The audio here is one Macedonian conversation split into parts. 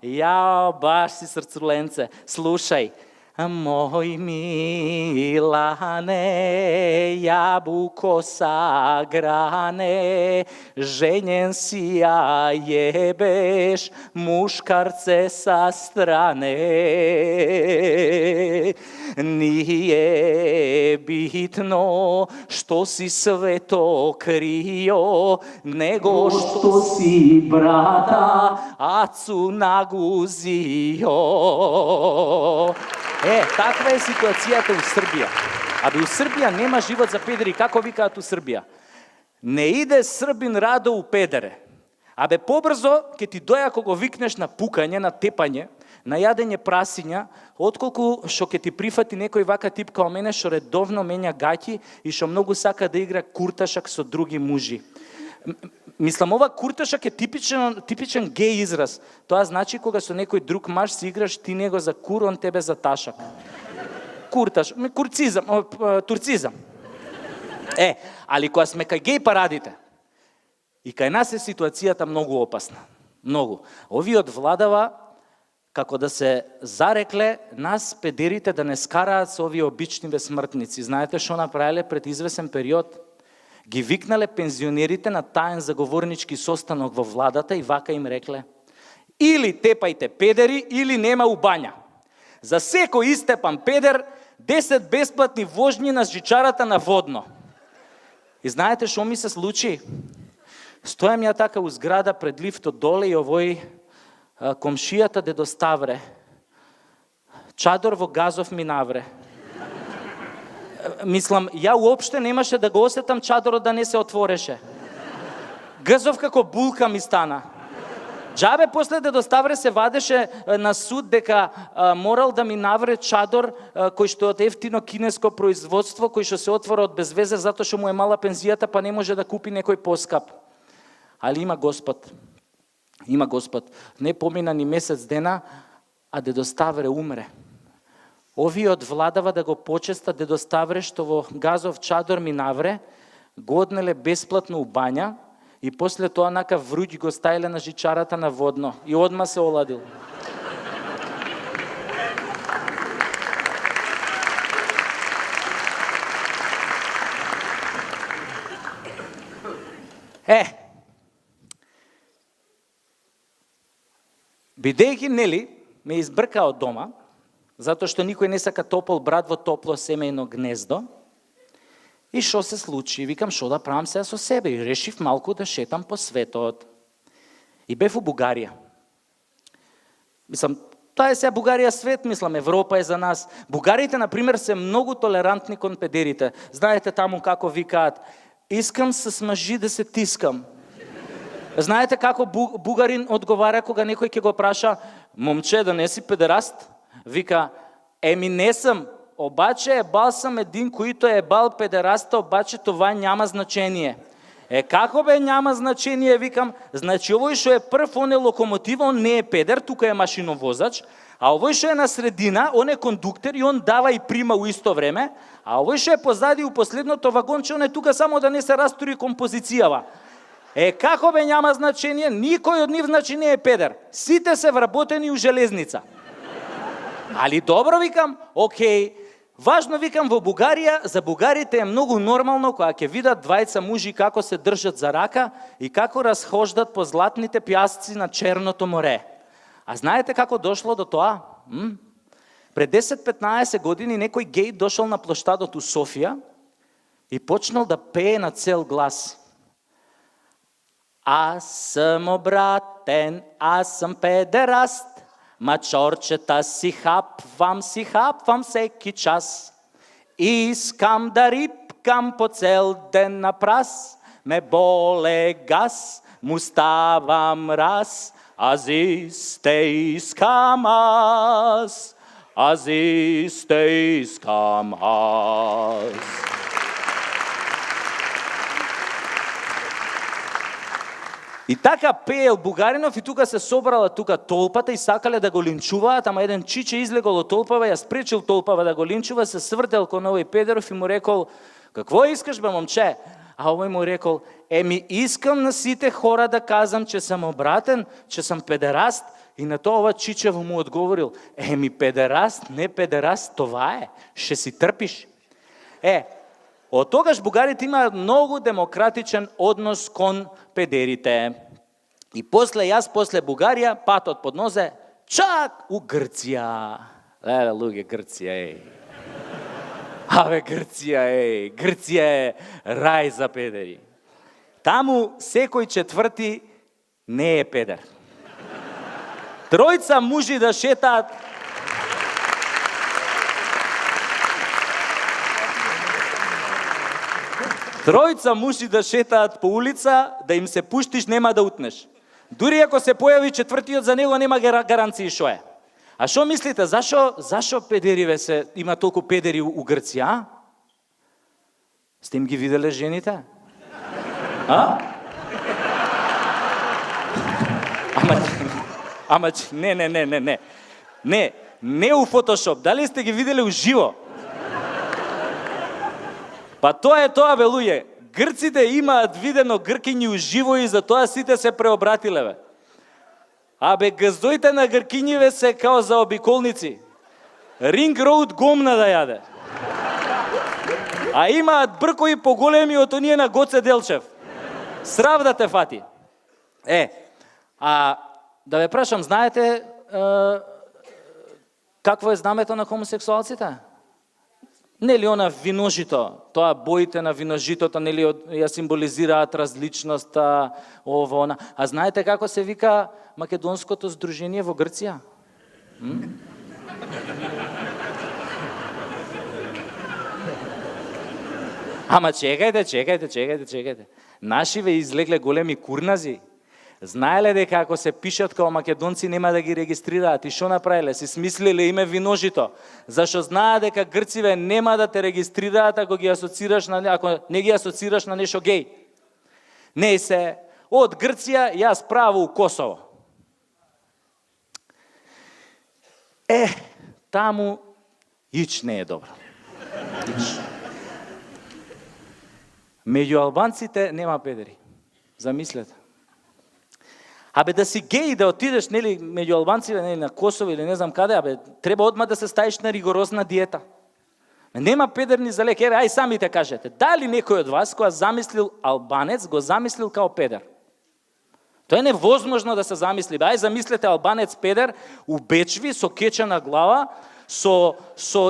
Jao, baš si srculenце. Slušaj. Moj Milane, jabuko sagrane, ženjen si, a jebeš muškarce sa strane. Nije bitno što si sve to krio, nego što si brata acu naguzio. Takva je situacijata u Srbija. Абе u Srbija nema život za pederi. Kako vi kažete u Srbija? Ne ide Srbin rado u pedere. Абе побрзо ке ти доја кога го викнеш на пукање, на тепање, на јадење прасиња, отколку што ке ти прифати некој вака тип као мене што редовно менја гаќи и што многу сака да игра курташак со други мужи. Мислам, ова курташак е типичен геј израз. Тоа значи кога со некој друг маж си играш, ти него за кур, он тебе за ташак. Турцизам. Али кога сме кај геј парадите, и кај нас е ситуацијата многу опасна. Многу. Овие владава како да се зарекле нас педерите да не скараат со овие обичниве смртници. Знаете што направиле пред извесен период? Ги викнале пензионерите на таен заговорнички состанок во владата и вака им рекле: или тепајте педери, или нема у бања. За секој истепан педер 10 бесплатни вожњи на жичарата на Водно. И знаете што ми се случи? Стојам ја така у зграда пред лифтот доле и овој комшијата дедо Ставре чадор во газов ми навре. Мислам, ја уопште немаше да го осетам чадорот да не се отвореше. Гзов како булка ми стана. Джабе после дедо Ставре се вадеше на суд дека морал да ми навре чадор кој што е од ефтино кинеско производство, кој што се отвора од безвезе затоа што му е мала пензијата, па не може да купи некој поскап. Али има Господ. Има Господ. Не помина ни месец дена, а дедо Ставре умре. Овие од владава да го почеста дедо Ставре што во газов чадор ми навре, го однеле бесплатно у бања и после тоа нака вруќ го стајле на жичарата на Водно и одма се оладил. Бидејќи, нели, ме избрка од дома, затоа што никој не сака топол брат во топло семејно гнездо. И што се случи? Викам, што да правам сега со себе? И решив малку да шетам по светот. И бев у Бугарија. Мислам, тоа е сега Бугарија свет, мислам, Европа е за нас. Бугарите, например, се многу толерантни кон педерите. Знаете таму како викаат: искам с мъжи да се тискам. Знаете како бугарин одговара кога некој ќе го праша: момче, да не си педераст? Вика: еми не сам, обаче ебал сам един, којто е ебал педераста, обаче това няма значение. Како бе няма значение, викам, значи овој што е прв, он е локомотива, он не е педер, тука е машиновозач, а овој што е на средина, он е кондуктер и он дава и прима у исто време, а овој што е позади у последното вагонче, он е тука само да не се растури композицијава. Како бе няма значение, никој од нив значи не е педер. Сите се вработени у железница. Али добро, викам, окей. Важно, викам, во Бугарија, за бугарите е многу нормално кога ќе видат двајца мужи како се држат за рака и како разхождат по златните пјасци на Черното море. А знаете како дошло до тоа? Пред 10-15 години некој геј дошол на плоштадот у Софија и почнал да пее на цел глас: аз съм обратен, аз съм педераст, мачорчета си хапвам всеки час. Искам да рипкам по цел ден на прас, ме боле газ, му ставам раз, аз исте искам аз, аз исте искам аз. И така пеел Бугаринов и тука се собрала тука толпата и сакале да го линчуваат, ама еден чиче излегол од толпава, ја спречил толпава да го линчува, се свртел кон овој педеров и му рекол: какво искаш бе, момче? А овој му рекол: еми искам на сите хора да казам че сам обратен, че сам педераст И на тоа ова Чичево му одговорил, педераст, не педераст, това е, ще си трпиш. Од тогаш бугарите имаат многу демократичен однос кон педерите. И после Бугарија, патот под нозе, чак у Грција. Луѓе, Грција, Грција е рај за педери. Таму секој четврти не е педер. Тројца мужи да шетаат по улица, да им се пуштиш, нема да утнеш. Дури ако се појави четвртиот, за него нема гаранции шо е. А шо мислите, зашо педериве има толку педери у Грција? Сте им ги виделе жените? Ама не у фотошоп. Дали сте ги виделе уживо? Па тоа е тоа, бе, луѓе. Грците имаат видено гркињи уживо и затоа сите се преобратиле, бе. Газдоите на гркињиве се као заобиколници. Ринг роуд гомна да јаде. А имаат бркови поголеми од оние на Гоце Делчев. Срав да те фати. Да ве прашам, знаете какво е знамето на хомосексуалците? Нели она виножито, тоа боите на виножитото, нели ја символизираат различноста, ово, она. А знаете како се вика македонското здружение во Грција? Ама чекајте. Нашиве излегле големи курнази. Знаеле дека ако се пишат као македонци нема да ги регистрираат. И шо направиле? Си смислиле име виножито. Зашо знаат дека грциве нема да те регистрираат ако не ги асоцираш на нешто геј. Не се од Грција јас право у Косово. Таму ич не е добро. Меѓу албанците нема педери. Замислете. Да си геј, да отидеш, нели, меѓу албанците, нели, на Косово или не знам каде, треба одма да се стаиш на ригорозна диета. Нема педерни за лек. Ај самите кажете, дали некој од вас која замислил албанец, го замислил као педер? Тоа е невозможно да се замисли. Ај замислете албанец педер у Бечви со кечена глава, со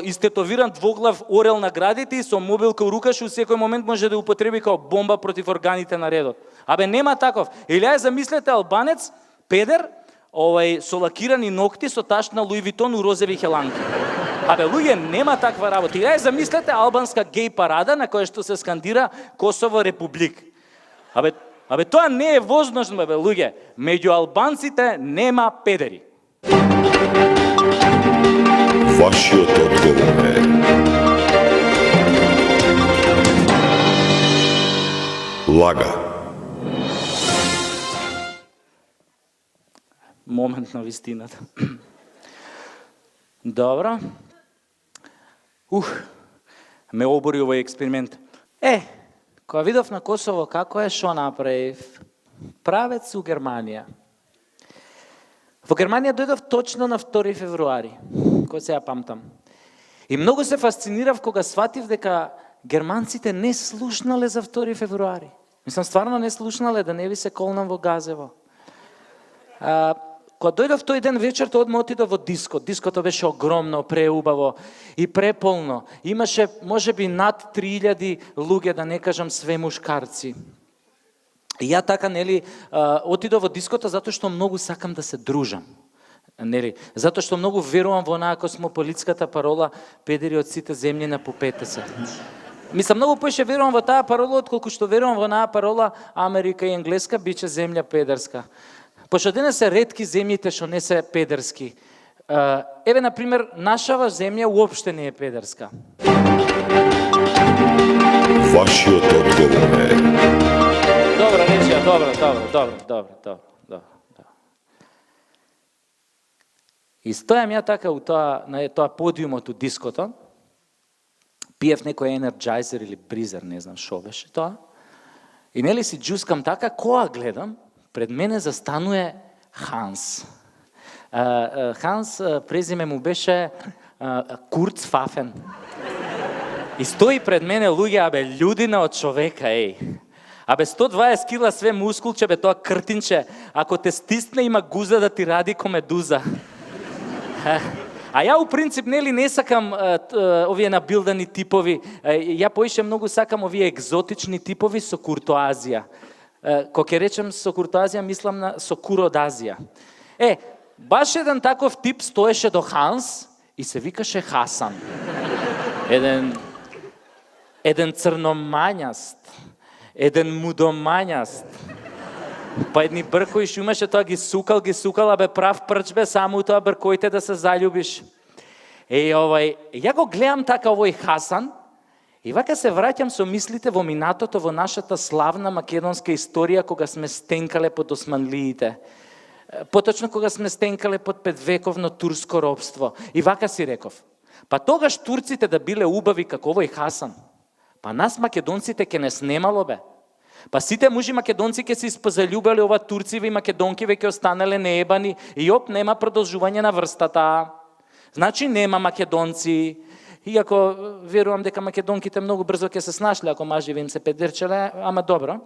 истетовиран двоглав орел на градите и со мобилка у рукаш и у секој момент може да употреби као бомба против органите на редот. Нема таков. Или ај замислете албанец, педер, со лакирани ногти, со ташна Луи Витон у розови хеланки. Луѓе, нема таква работа. Или ај замислете албанска геј парада на која што се скандира Косово републик. Тоа не е возможно, луѓе. Меѓу албанците нема педери. Вашиот одговор е лага. Момент на вистината. Добро. Ме обори овој експеримент. Кога видов на Косово како е, шо направив? Правец у Германија. Во Германија дојдов точно на 2 февруари, кој се ја памтам. И многу се фасцинирав кога сватив дека германците не слушнале за 2 февруари. Мислам, стварно не слушнале, да не ви се колнам во Газево. Кога дојдов тој ден вечерта, одма отидов во диско. Диското беше огромно, преубаво и преполно. Имаше, можеби, над 3000 луѓе, да не кажам све мушкарци. И ја така, нели, отидов во диското затоа што многу сакам да се дружам. Нели, затоа што многу верувам во онаа космополитската парола педери од сите земји на попете се. Мислам, многу поише верувам во таа парола, отколку што верувам во онаа парола Америка и Енглеска биче земја педерска. Пошто денес се ретки земјите што не се педерски. На пример, нашава земја уопште не е педерска. Вашиот одговор е Добро, речија, добро. И стојам ја така на тоа подиумот у диското, пиев некој енерджайзер или бризер, не знам шо беше тоа, и нели си джускам така, која гледам, пред мене застануе Ханс. Ханс, презиме му беше Курц Фафен. И стои пред мене луѓе, абе, људина од човека, Абе, 120 кила све мускулче, бе, тоа кртинче, ако те стисне, има гуза да ти ради ко медуза. А ја у принцип нели не сакам овие набилдани типови, ја поише многу сакам овие екзотични типови со куртоазија. Кога ќе речем со куртоазија, мислам на со куродазија. Баш еден таков тип стоеше до Ханс и се викаше Хасан. Еден црномањаст, еден мудомањаст. Па едни бркои што имаше, тоа ги сукал, абе прав прч бе, само тоа бркоите да се заљубиш. Ја го гледам така овој Хасан и вака се враќам со мислите во минатото, во нашата славна македонска историја, кога сме стенкале под османлиите. Поточно кога сме стенкале под 5-вековно турско робство. И вака си реков, па тогаш турците да биле убави како овој Хасан, па нас македонците ке не снемало бе. Па сите мужи македонци ке се испозалюбали, ова турциве и македонки веќе останале неебани и нема продолжување на врстата. Значи нема македонци. Иако верувам дека македонките многу брзо ќе се снашле ако мажеве им се педерчеле, ама добро.